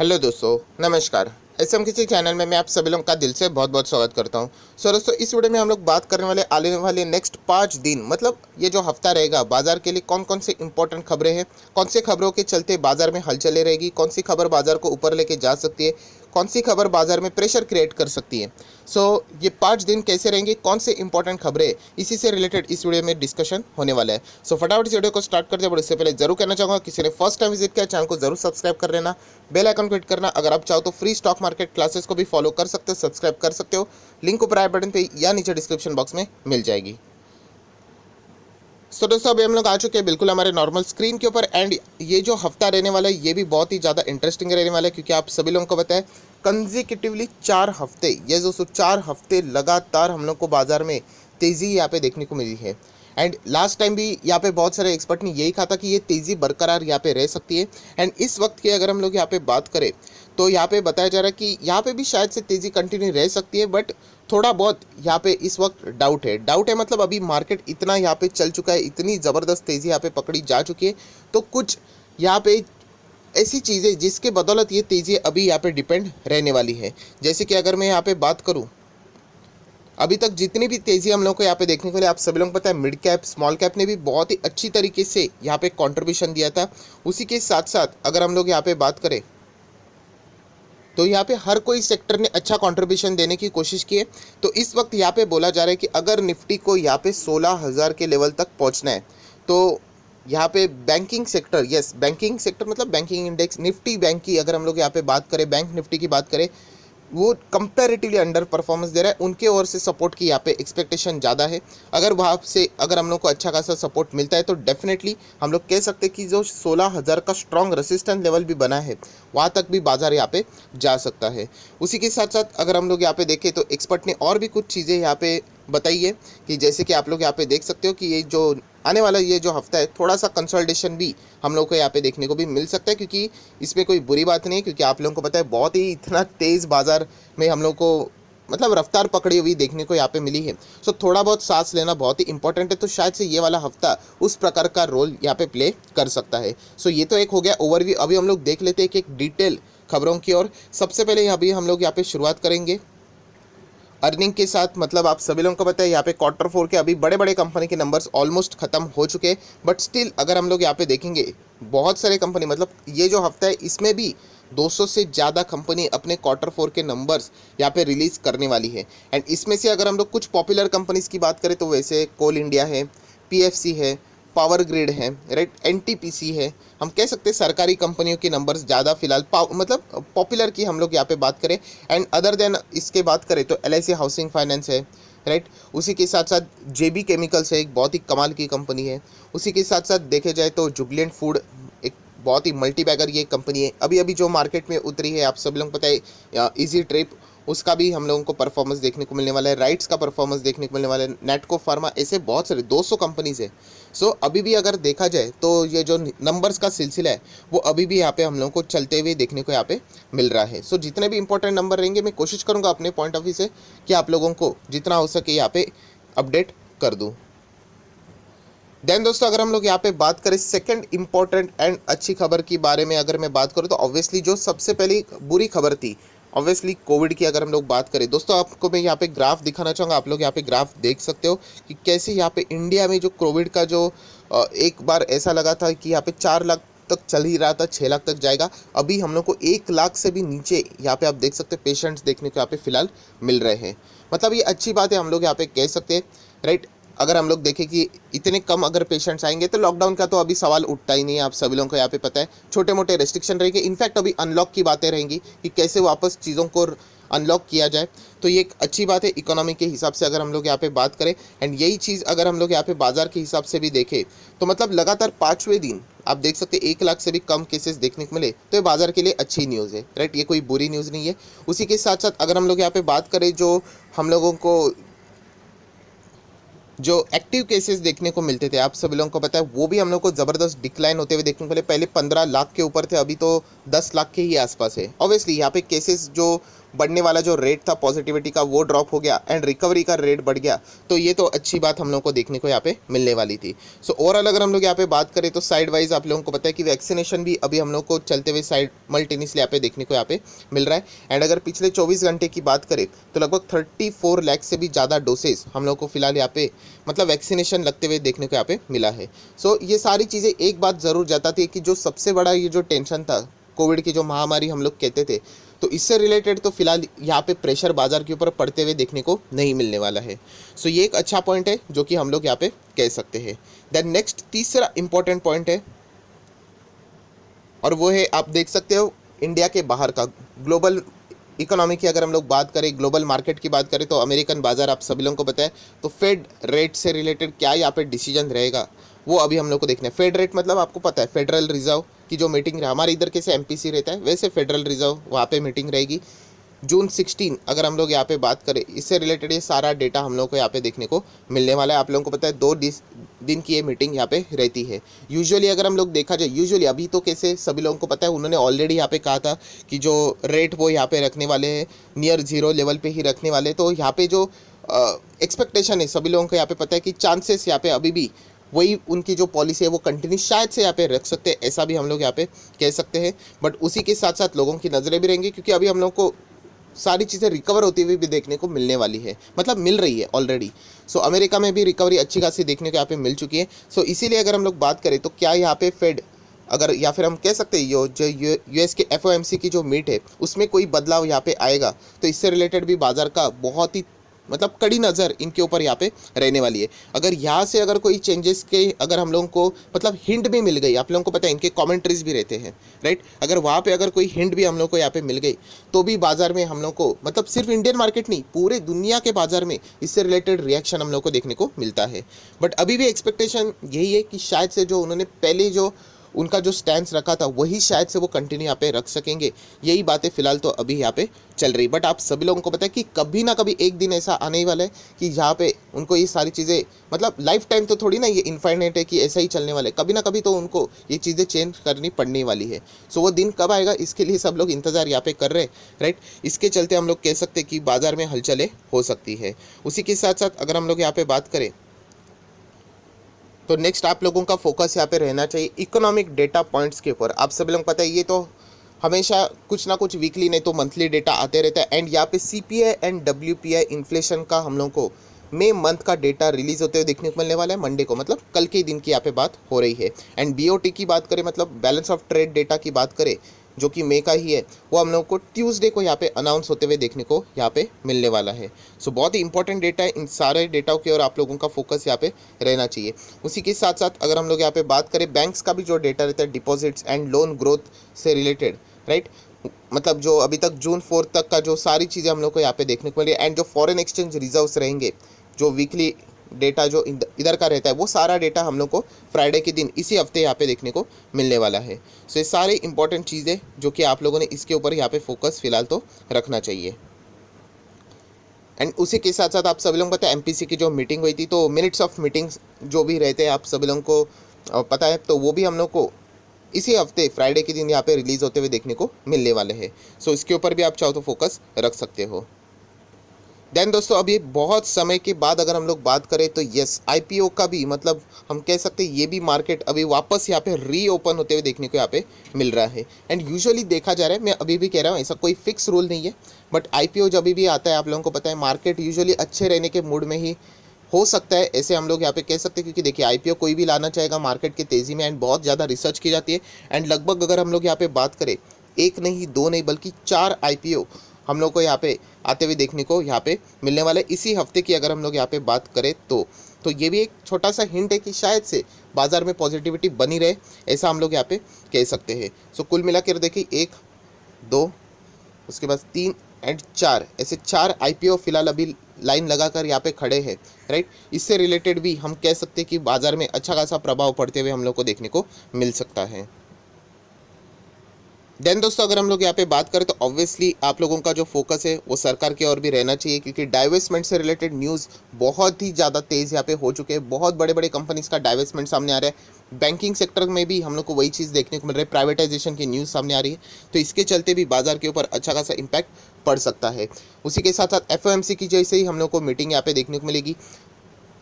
Hello दोस्तों, नमस्कार। SM किसी चैनल में मैं आप सभी लोगों का दिल से बहुत बहुत स्वागत करता हूं। सो दोस्तों, इस वीडियो में हम लोग बात करने वाले आने वाले नेक्स्ट 5 दिन, मतलब ये जो हफ्ता रहेगा बाजार के लिए, कौन कौन से इंपॉर्टेंट खबरें हैं, कौन सी खबरों के चलते बाजार में हलचलें रहेगी, कौन सी खबर बाजार को ऊपर लेके जा सकती है, कौन सी खबर बाजार में प्रेशर क्रिएट कर सकती है। सो ये 5 दिन कैसे रहेंगे, कौन से इंपॉर्टेंट खबरें, इसी से रिलेटेड इस वीडियो में डिस्कशन होने वाला है। सो फटाफट इस वीडियो को स्टार्ट करते हैं। बट इससे पहले जरूर कहना चाहूँगा, किसी ने फर्स्ट टाइम विजिट किया चैनल को जरूर सब्सक्राइब कर लेना, बेल आइकन को हिट करना। अगर आप चाहो तो फ्री स्टॉक मार्केट क्लासेस को भी फॉलो कर सकते हो, सब्सक्राइब कर सकते हो। लिंक ऊपर आई बटन पे या नीचे डिस्क्रिप्शन बॉक्स में मिल जाएगी। सो दोस्तों, अभी हम लोग आ चुके हैं बिल्कुल हमारे नॉर्मल स्क्रीन के ऊपर। एंड ये जो हफ्ता रहने वाला है ये भी बहुत ही ज़्यादा इंटरेस्टिंग रहने वाला है, क्योंकि आप सभी लोगों को पता है कंजिक्यूटिवली 4 हफ्ते, ये दोस्तों 4 हफ्ते लगातार हम लोग को बाजार में तेज़ी यहाँ पे देखने को मिली है। एंड लास्ट टाइम भी यहाँ पे बहुत सारे एक्सपर्ट ने यही कहा था कि ये तेज़ी बरकरार यहाँ पे रह सकती है। एंड इस वक्त की अगर हम लोग यहाँ पे बात करें तो यहाँ पे बताया जा रहा है कि यहाँ पे भी शायद से तेज़ी कंटिन्यू रह सकती है, बट थोड़ा बहुत यहाँ पे इस वक्त डाउट है मतलब अभी मार्केट इतना यहाँ पे चल चुका है, इतनी ज़बरदस्त तेज़ी यहाँ पे पकड़ी जा चुकी है। तो कुछ यहाँ पे ऐसी चीज़ें जिसके बदौलत ये तेज़ी अभी यहाँ पे डिपेंड रहने वाली है। जैसे कि अगर मैं यहाँ पे बात करूँ, अभी तक जितनी भी तेज़ी हम लोग को यहाँ पे देखने को मिली, आप सभी लोगों को पता है मिड कैप स्मॉल कैप ने भी बहुत ही अच्छी तरीके से यहाँ पे कंट्रीब्यूशन दिया था। उसी के साथ साथ अगर हम लोग यहाँ पे बात करें तो यहाँ पे हर कोई सेक्टर ने अच्छा कंट्रीब्यूशन देने की कोशिश की है। तो इस वक्त यहाँ पे बोला जा रहा है कि अगर निफ्टी को यहाँ पे 16,000 के लेवल तक पहुँचना है तो यहाँ पे banking sector, yes banking sector मतलब बैंकिंग इंडेक्स निफ्टी बैंक की अगर हम लोग यहाँ पे बात करें, बैंक निफ्टी की बात करें, वो कंपैरेटिवली अंडर परफॉर्मेंस दे रहा है। उनके ओर से सपोर्ट की यहाँ पे एक्सपेक्टेशन ज़्यादा है। अगर वहाँ से अगर हम लोग को अच्छा खासा सपोर्ट मिलता है तो डेफिनेटली हम लोग कह सकते हैं कि जो 16,000 का स्ट्रॉन्ग रेसिस्टेंस लेवल भी बना है वहाँ तक भी बाजार यहाँ पे जा सकता है। उसी के साथ साथ अगर हम लोग यहाँ पे देखें तो एक्सपर्ट ने और भी कुछ चीज़ें यहाँ पे बताई है, कि जैसे कि आप लोग यहाँ पे देख सकते हो कि ये जो आने वाला ये जो हफ्ता है थोड़ा सा कंसोलिडेशन भी हम लोग को यहाँ पे देखने को भी मिल सकता है, क्योंकि इसमें कोई बुरी बात नहीं है, क्योंकि आप लोगों को पता है बहुत ही इतना तेज़ बाजार में हम लोग को मतलब रफ्तार पकड़ी हुई देखने को यहाँ पे मिली है। सो थोड़ा बहुत सांस लेना बहुत ही इंपॉर्टेंट है। तो शायद से ये वाला हफ्ता उस प्रकार का रोल यहाँ पे प्ले कर सकता है। सो ये तो एक हो गया ओवरव्यू। अभी हम लोग देख लेते हैं कि एक डिटेल खबरों की ओर। सबसे पहले अभी हम लोग यहाँ पे शुरुआत करेंगे अर्निंग के साथ। मतलब आप सभी लोगों को पता है यहाँ पे Q4 के अभी बड़े बड़े कंपनी के नंबर्स ऑलमोस्ट खत्म हो चुके हैं, बट स्टिल अगर हम लोग यहाँ पे देखेंगे बहुत सारे कंपनी, मतलब ये जो हफ्ता है इसमें भी 200 से ज़्यादा कंपनी अपने Q4 के नंबर्स यहाँ पे रिलीज़ करने वाली है। एंड इसमें से अगर हम लोग कुछ पॉपुलर कंपनीज़ की बात करें तो वैसे कोल इंडिया है, PFC है, पावर ग्रिड है, राइट, NTPC है। हम कह सकते हैं सरकारी कंपनियों के नंबर्स ज़्यादा फिलहाल मतलब पॉपुलर की हम लोग यहाँ पे बात करें। एंड अदर देन इसके बात करें तो LIC हाउसिंग फाइनेंस है, राइट। उसी के साथ साथ JB केमिकल्स है, एक बहुत ही कमाल की कंपनी है। उसी के साथ साथ देखे जाए तो जुबिलेंट फूड एक बहुत ही मल्टी बैगर ये कंपनी है, अभी अभी जो मार्केट में उतरी है, आप सब लोग पता है इजी ट्रिप, उसका भी हम लोगों को परफॉर्मेंस देखने को मिलने वाला है। राइट्स का परफॉर्मेंस देखने को मिलने वाला है। नेटको फार्मा, ऐसे बहुत सारे 200 कंपनीज है। सो अभी भी अगर देखा जाए तो ये जो नंबर्स का सिलसिला है वो अभी भी यहाँ पे हम लोगों को चलते हुए देखने को यहाँ पे मिल रहा है। सो जितने भी इंपॉर्टेंट नंबर रहेंगे मैं कोशिश करूँगा अपने पॉइंट ऑफ व्यू से कि आप लोगों को जितना हो सके यहाँ पे अपडेट कर दूँ। देन दोस्तों, अगर हम लोग यहाँ पे बात करें सेकंड इंपॉर्टेंट एंड अच्छी खबर की बारे में अगर मैं बात करूँ तो ऑब्वियसली जो सबसे पहली बुरी खबर थी ऑब्वियसली कोविड की अगर हम लोग बात करें, दोस्तों आपको मैं यहाँ पे ग्राफ दिखाना चाहूँगा। आप लोग यहाँ पे ग्राफ देख सकते हो कि कैसे यहाँ पे इंडिया में जो कोविड का जो एक बार ऐसा लगा था कि यहाँ पे 4 लाख तक चल ही रहा था, 6 लाख तक जाएगा। अभी हम लोग को 1 लाख से भी नीचे यहाँ पे आप देख सकते हैं पेशेंट्स देखने को यहाँ पे फिलहाल मिल रहे हैं। मतलब ये अच्छी बात है, हम लोग यहाँ पे कह सकते हैं, राइट। अगर हम लोग देखें कि इतने कम अगर पेशेंट्स आएंगे तो लॉकडाउन का तो अभी सवाल उठता ही नहीं है। आप सभी लोगों को यहाँ पे पता है छोटे मोटे रेस्ट्रिक्शन रहेंगे, इनफैक्ट अभी अनलॉक की बातें रहेंगी कि कैसे वापस चीज़ों को अनलॉक किया जाए। तो ये एक अच्छी बात है इकोनॉमी के हिसाब से अगर हम लोग यहाँ पे बात करें। एंड यही चीज़ अगर हम लोग यहाँ पे बाजार के हिसाब से भी देखें तो मतलब लगातार 5वें दिन आप देख सकते हैं 1 लाख से भी कम केसेस देखने को मिले, तो ये बाजार के लिए अच्छी न्यूज़ है, राइट। ये कोई बुरी न्यूज़ नहीं है। उसी के साथ साथ अगर हम लोग यहाँ पे बात करें जो हम लोगों को जो एक्टिव केसेस देखने को मिलते थे, आप सभी लोगों को पता है वो भी हम लोग को ज़बरदस्त डिक्लाइन होते हुए देखने को मिले। पहले 15 लाख के ऊपर थे, अभी तो 10 लाख के ही आसपास है। ऑब्वियसली यहाँ पे केसेस जो बढ़ने वाला जो रेट था पॉजिटिविटी का वो ड्रॉप हो गया एंड रिकवरी का रेट बढ़ गया, तो ये तो अच्छी बात हम लोग को देखने को यहाँ पे मिलने वाली थी। सो ओवरऑल अगर हम लोग यहाँ पे बात करें तो साइड वाइज आप लोगों को पता है कि वैक्सीनेशन भी अभी हम लोग को चलते हुए साइड मल्टीनियसली यहाँ पे देखने को यहाँ पे मिल रहा है। एंड अगर पिछले 24 घंटे की बात करें तो लगभग 34 लाख से भी ज़्यादा डोसेज हम लोग को फिलहाल यहाँ पे मतलब वैक्सीनेशन लगते हुए देखने को यहाँ पे मिला है। सो ये सारी चीज़ें एक बात ज़रूर जताती है कि जो सबसे बड़ा ये जो टेंशन था कोविड की जो महामारी हम लोग कहते थे, तो इससे रिलेटेड तो फिलहाल यहाँ पे प्रेशर बाजार के ऊपर पड़ते हुए देखने को नहीं मिलने वाला है। सो ये एक अच्छा पॉइंट है जो कि हम लोग यहाँ पे कह सकते हैं। देन नेक्स्ट तीसरा इंपॉर्टेंट पॉइंट है और वो है आप देख सकते हो इंडिया के बाहर का ग्लोबल इकोनॉमी की अगर हम लोग बात करें, ग्लोबल मार्केट की बात करें तो अमेरिकन बाजार आप सभी लोगों को पता है, तो फेड रेट से रिलेटेड क्या यहाँ पे डिसीजन रहेगा वो अभी हम लोग को देखना है। फेड रेट मतलब आपको पता है फेडरल रिजर्व की जो मीटिंग हमारे इधर कैसे एमपीसी रहता है वैसे फेडरल रिजर्व वहाँ पे मीटिंग रहेगी जून 16। अगर हम लोग यहाँ पे बात करें इससे रिलेटेड ये सारा डेटा हम लोग को यहाँ पे देखने को मिलने वाला है। आप लोगों को पता है 2 दिन की ये मीटिंग यहाँ पे रहती है। यूजुअली अगर हम लोग देखा जाए, यूजुअली अभी तो कैसे सभी लोगों को पता है उन्होंने ऑलरेडी यहाँ पे कहा था कि जो रेट वो यहाँ पे रखने वाले हैं नियर जीरो लेवल पे ही रखने वाले। तो यहाँ पे जो एक्सपेक्टेशन है सभी लोगों को यहाँ पे पता है कि चांसेस यहाँ पे अभी भी वही उनकी जो पॉलिसी है वो कंटिन्यू शायद से यहाँ पे रख सकते हैं, ऐसा भी हम लोग यहाँ पे कह सकते हैं। बट उसी के साथ साथ लोगों की नज़रें भी रहेंगी क्योंकि अभी हम लोग को सारी चीज़ें रिकवर होती हुई भी देखने को मिलने वाली है, मतलब मिल रही है ऑलरेडी। सो अमेरिका में भी रिकवरी अच्छी खासी देखने को यहाँ पे मिल चुकी है। सो इसीलिए अगर हम लोग बात करें तो क्या यहाँ पे फेड अगर या फिर हम कह सकते हैं जो यूएस के एफओएमसी की जो मीट है उसमें कोई बदलाव यहाँ पे आएगा तो इससे रिलेटेड भी बाजार का बहुत ही मतलब कड़ी नज़र इनके ऊपर यहाँ पे रहने वाली है। अगर यहाँ से अगर कोई चेंजेस के अगर हम लोगों को मतलब हिंट भी मिल गई, आप लोगों को पता है इनके कमेंट्रीज भी रहते हैं राइट, अगर वहाँ पे अगर कोई हिंट भी हम लोग को यहाँ पे मिल गई तो भी बाजार में हम लोग को मतलब सिर्फ इंडियन मार्केट नहीं पूरे दुनिया के बाजार में इससे रिलेटेड रिएक्शन हम लोग को देखने को मिलता है। बट अभी भी एक्सपेक्टेशन यही है कि शायद से जो उन्होंने पहले जो उनका जो स्टैंड रखा था वही शायद से वो कंटिन्यू यहाँ पे रख सकेंगे। यही बातें फिलहाल तो अभी यहाँ पे चल रही। बट आप सभी लोगों को पता है कि कभी ना कभी एक दिन ऐसा आने ही वाला है कि यहाँ पे उनको ये सारी चीज़ें मतलब लाइफ टाइम तो थोड़ी ना ये इनफाइनाइट है कि ऐसा ही चलने वाला है, कभी ना कभी तो उनको ये चीज़ें चेंज करनी पड़ने वाली है। सो वो दिन कब आएगा इसके लिए सब लोग इंतज़ार यहाँ पे कर रहे हैं राइट। इसके चलते हम लोग कह सकते हैं कि बाजार में हलचलें हो सकती है। उसी के साथ साथ अगर हम लोग यहाँ पे बात करें तो नेक्स्ट आप लोगों का फोकस यहाँ पे रहना चाहिए इकोनॉमिक डेटा पॉइंट्स के ऊपर। आप सभी लोग पता है ये तो हमेशा कुछ ना कुछ वीकली नहीं तो मंथली डेटा आते रहता है। एंड यहाँ पे सीपीआई एंड डब्ल्यूपीआई इन्फ्लेशन का हम लोग को मई मंथ का डेटा रिलीज होते हुए देखने को मिलने वाला है मंडे को, मतलब कल के दिन की यहाँ पे बात हो रही है। एंड बीओटी की बात करें मतलब बैलेंस ऑफ ट्रेड डेटा की बात करें जो कि मई का ही है वो हम लोग को ट्यूसडे को यहाँ पे अनाउंस होते हुए देखने को यहाँ पे मिलने वाला है। सो बहुत ही इंपॉर्टेंट डेटा है, इन सारे डेटाओं की ओर आप लोगों का फोकस यहाँ पे रहना चाहिए। उसी के साथ साथ अगर हम लोग यहाँ पे बात करें बैंक्स का भी जो डेटा रहता है डिपॉजिट्स एंड लोन ग्रोथ से रिलेटेड राइट, मतलब जो अभी तक जून 4 तक का जो सारी चीज़ें हम लोग को यहाँ पे देखने को मिली एंड जो फॉरेन एक्सचेंज रिजर्व्स रहेंगे जो वीकली डेटा जो इधर का रहता है वो सारा डेटा हम लोग को फ्राइडे के दिन इसी हफ्ते यहाँ पे देखने को मिलने वाला है। सो ये सारे इंपॉर्टेंट चीज़ें जो कि आप लोगों ने इसके ऊपर यहाँ पे फोकस फिलहाल तो रखना चाहिए। एंड उसी के साथ साथ आप सभी लोगों को पता है एमपीसी की जो मीटिंग हुई थी तो मिनट्स ऑफ मीटिंग्स जो भी रहते हैं आप सभी लोगों को पता है, तो वो भी हम लोग को इसी हफ्ते फ्राइडे के दिन यहाँ पे रिलीज़ होते हुए देखने को मिलने वाले हैं। सो इसके ऊपर भी आप चाहो तो फोकस रख सकते हो। देन दोस्तों अभी बहुत समय के बाद अगर हम लोग बात करें तो यस आईपीओ का भी मतलब हम कह सकते हैं ये भी मार्केट अभी वापस यहाँ पे रीओपन होते हुए देखने को यहाँ पे मिल रहा है। एंड यूजुअली देखा जा रहा है, मैं अभी भी कह रहा हूँ ऐसा कोई फिक्स रूल नहीं है, बट आईपीओ जब भी आता है आप लोगों को पता है मार्केट यूजुअली अच्छे रहने के मूड में ही हो सकता है, ऐसे हम लोग यहाँ पे कह सकते हैं। क्योंकि देखिए आईपीओ कोई भी लाना चाहेगा मार्केट की तेज़ी में एंड बहुत ज़्यादा रिसर्च की जाती है। एंड लगभग अगर हम लोग यहाँ पे बात करें एक नहीं दो नहीं बल्कि 4 आईपीओ हम लोग को यहाँ पे आते हुए देखने को यहाँ पे मिलने वाले इसी हफ्ते की अगर हम लोग यहाँ पे बात करें तो ये भी एक छोटा सा हिंट है कि शायद से बाजार में पॉजिटिविटी बनी रहे, ऐसा हम लोग यहाँ पे कह सकते हैं। सो कुल मिलाकर देखिए 1 2 उसके बाद 3 एंड 4 ऐसे 4 आईपीओ फिलहाल अभी लाइन लगाकर यहाँ पे खड़े हैं राइट। इससे रिलेटेड भी हम कह सकते हैं कि बाजार में अच्छा खासा प्रभाव पड़ते हुए हम लोग को देखने को मिल सकता है। देन दोस्तों अगर हम लोग यहाँ पे बात करें तो ऑब्वियसली आप लोगों का जो फोकस है वो सरकार की ओर भी रहना चाहिए, क्योंकि डाइवेस्टमेंट से रिलेटेड न्यूज़ बहुत ही ज़्यादा तेज़ यहाँ पे हो चुके हैं। बहुत बड़े बड़े कंपनीज का डाइवेस्टमेंट सामने आ रहा है। बैंकिंग सेक्टर में भी हम लोग को वही चीज़ देखने को मिल रही है, प्राइवेटाइजेशन की न्यूज़ सामने आ रही है। तो इसके चलते भी बाजार के ऊपर अच्छा खासा इम्पैक्ट पड़ सकता है। उसी के साथ साथ एफओएमसी की जैसे ही हम लोग को मीटिंग यहाँ पे देखने को मिलेगी।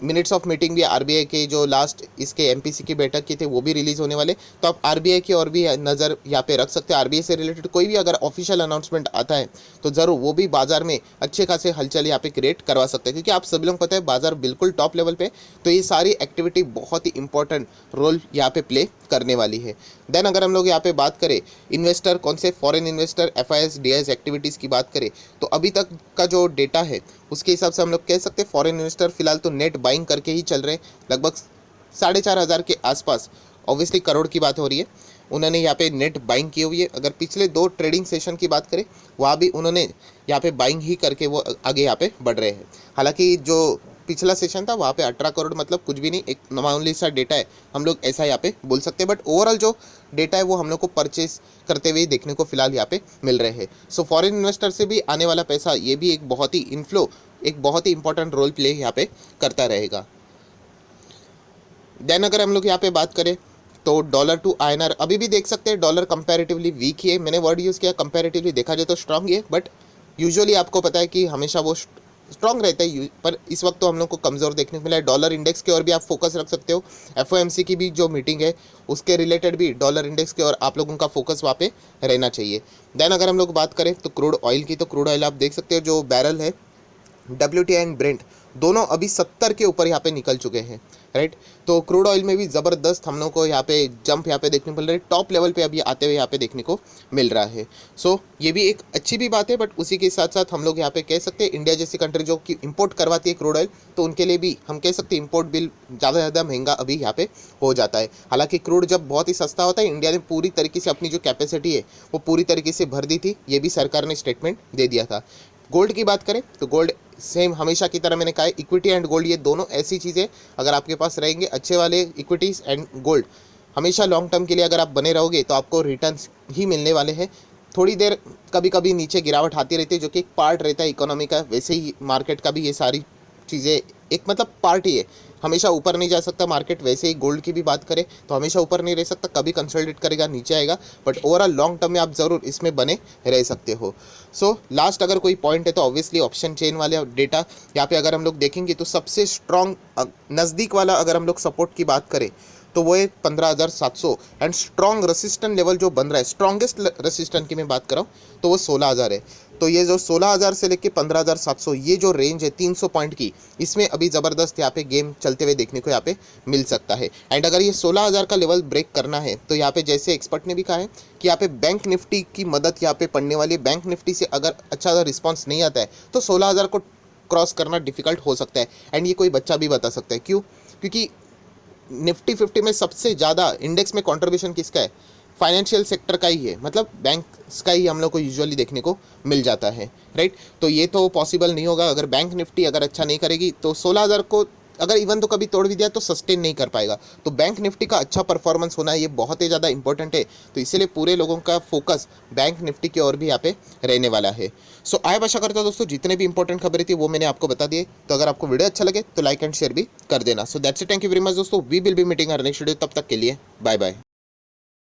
मिनट्स ऑफ मीटिंग भी आरबीआई के जो लास्ट इसके एमपीसी की बैठक की थे वो भी रिलीज़ होने वाले। तो आप आरबीआई की और भी नज़र यहाँ पे रख सकते हैं। आरबीआई से रिलेटेड कोई भी अगर ऑफिशियल अनाउंसमेंट आता है तो ज़रूर वो भी बाजार में अच्छे खासे हलचल यहाँ पे क्रिएट करवा सकते हैं, क्योंकि आप सभी लोग पता है बाजार बिल्कुल टॉप लेवल पे। तो ये सारी एक्टिविटी बहुत ही इंपॉर्टेंट रोल यहाँ पे प्ले करने वाली है। देन अगर हम लोग यहाँ पे बात करें इन्वेस्टर कौन से foreign investor FIS DIIs activities की बात करें, तो अभी तक का जो डेटा है उसके हिसाब से हम लोग कह सकते हैं फॉरेन इन्वेस्टर फिलहाल तो नेट बाइंग करके ही चल रहे हैं। लगभग 4,500 के आसपास ऑब्वियसली करोड़ की बात हो रही है, उन्होंने यहाँ पे नेट बाइंग की हुई है। अगर पिछले 2 ट्रेडिंग सेशन की बात करें वहाँ भी उन्होंने यहाँ पे बाइंग ही करके वो आगे यहाँ पे बढ़ रहे हैं। हालांकि जो पिछला सेशन था वहाँ पे 18 करोड़ मतलब कुछ भी नहीं, एक मामूली सा डेटा है, हम लोग ऐसा यहाँ पे बोल सकते हैं। बट ओवरऑल जो डेटा है वो हम लोग को परचेज करते हुए देखने को फिलहाल यहाँ पे मिल रहे हैं। सो फॉरेन इन्वेस्टर से भी आने वाला पैसा ये भी एक बहुत ही इनफ्लो, एक बहुत ही इंपॉर्टेंट रोल प्ले यहाँ पे करता रहेगा। देन अगर हम लोग यहाँ पे बात करें तो डॉलर टू आईएनआर अभी भी देख सकते हैं डॉलर कंपैरेटिवली वीक ही है। मैंने वर्ड यूज़ किया कंपैरेटिवली, देखा जाए तो स्ट्रांग ही है, बट यूजुअली आपको पता है कि हमेशा वो स्ट्रांग रहता है, पर इस वक्त तो हम लोग को कमज़ोर देखने को मिला है। डॉलर इंडेक्स की ओर भी आप फोकस रख सकते हो। एफओएमसी की भी जो मीटिंग है उसके रिलेटेड भी डॉलर इंडेक्स की ओर आप लोगों का फोकस वहाँ पे रहना चाहिए। देन अगर हम लोग बात करें तो क्रूड ऑयल की, तो क्रूड ऑयल आप देख सकते हो जो बैरल है WTI एंड ब्रेंट दोनों अभी 70 के ऊपर यहाँ पे निकल चुके हैं, राइट। तो क्रूड ऑयल में भी ज़बरदस्त हम लोग को यहाँ पे जंप यहाँ पे देखने को मिल रहा है, टॉप लेवल पे अभी आते हुए यहाँ पे देखने को मिल रहा है। सो ये भी एक अच्छी भी बात है, बट उसी के साथ साथ हम लोग यहाँ पे कह सकते हैं इंडिया जैसी कंट्री जो कि इंपोर्ट करवाती है क्रूड ऑयल, तो उनके लिए भी हम कह सकते हैं इंपोर्ट बिल ज़्यादा से ज़्यादा महंगा अभी यहाँ पे हो जाता है। हालांकि क्रूड जब बहुत ही सस्ता होता है, इंडिया ने पूरी तरीके से अपनी जो कैपेसिटी है वो पूरी तरीके से भर दी थी, ये भी सरकार ने स्टेटमेंट दे दिया था। गोल्ड की बात करें तो गोल्ड सेम हमेशा की तरह मैंने कहा है, इक्विटी एंड गोल्ड ये दोनों ऐसी चीज़ें अगर आपके पास रहेंगे अच्छे वाले इक्विटीज़ एंड गोल्ड, हमेशा लॉन्ग टर्म के लिए अगर आप बने रहोगे तो आपको रिटर्न्स ही मिलने वाले हैं। थोड़ी देर कभी कभी नीचे गिरावट आती रहती है जो कि एक पार्ट रहता है इकोनॉमी का, वैसे ही मार्केट का भी ये सारी चीज़ें एक मतलब पार्ट ही है। हमेशा ऊपर नहीं जा सकता मार्केट, वैसे ही गोल्ड की भी बात करें तो हमेशा ऊपर नहीं रह सकता, कभी कंसोलिडेट करेगा नीचे आएगा, बट ओवरऑल लॉन्ग टर्म में आप ज़रूर इसमें बने रह सकते हो। सो लास्ट अगर कोई पॉइंट है तो ऑब्वियसली ऑप्शन चेन वाले डेटा यहाँ पे अगर हम लोग देखेंगे तो सबसे स्ट्रॉन्ग नज़दीक वाला अगर हम लोग सपोर्ट की बात करें तो वो है 15,700 एंड स्ट्रॉन्ग रेसिस्टेंट लेवल जो बन रहा है, स्ट्रॉन्गेस्ट रेसिस्टेंट की मैं बात कर रहा हूँ तो वो 16,000 है। तो ये जो 16,000 से लेके 15,700 ये जो रेंज है 300 पॉइंट की, इसमें अभी ज़बरदस्त यहाँ पे गेम चलते हुए देखने को यहाँ पे मिल सकता है। एंड अगर ये 16,000 का लेवल ब्रेक करना है तो यहाँ पे जैसे एक्सपर्ट ने भी कहा है कि यहाँ पे बैंक निफ्टी की मदद यहाँ पे पड़ने वाली है। बैंक निफ्टी से अगर अच्छा रिस्पॉन्स नहीं आता है तो 16,000 को क्रॉस करना डिफिकल्ट हो सकता है। एंड ये कोई बच्चा भी बता सकता है, क्यों? क्योंकि निफ्टी 50 में सबसे ज़्यादा इंडेक्स में कंट्रीब्यूशन किसका है? फाइनेंशियल सेक्टर का ही है, मतलब बैंक्स का ही हम लोग को यूजुअली देखने को मिल जाता है, राइट। तो ये तो पॉसिबल नहीं होगा अगर बैंक निफ्टी अगर अच्छा नहीं करेगी तो 16,000 को अगर इवन तो कभी तोड़ भी दिया तो सस्टेन नहीं कर पाएगा। तो बैंक निफ्टी का अच्छा परफॉर्मेंस होना ये बहुत ही ज़्यादा इंपॉर्टेंट है, तो इसीलिए पूरे लोगों का फोकस बैंक निफ्टी की ओर भी यहाँ पे रहने वाला है। सो आय आशा करता हूँ दोस्तों जितने भी इंपॉर्टेंट खबरें थी वो मैंने आपको बता दिए। तो अगर आपको वीडियो अच्छा लगे तो लाइक एंड शेयर भी कर देना। So that's it, thank you very much दोस्तों, we will be meeting our next video, तब तक के लिए बाय बाय।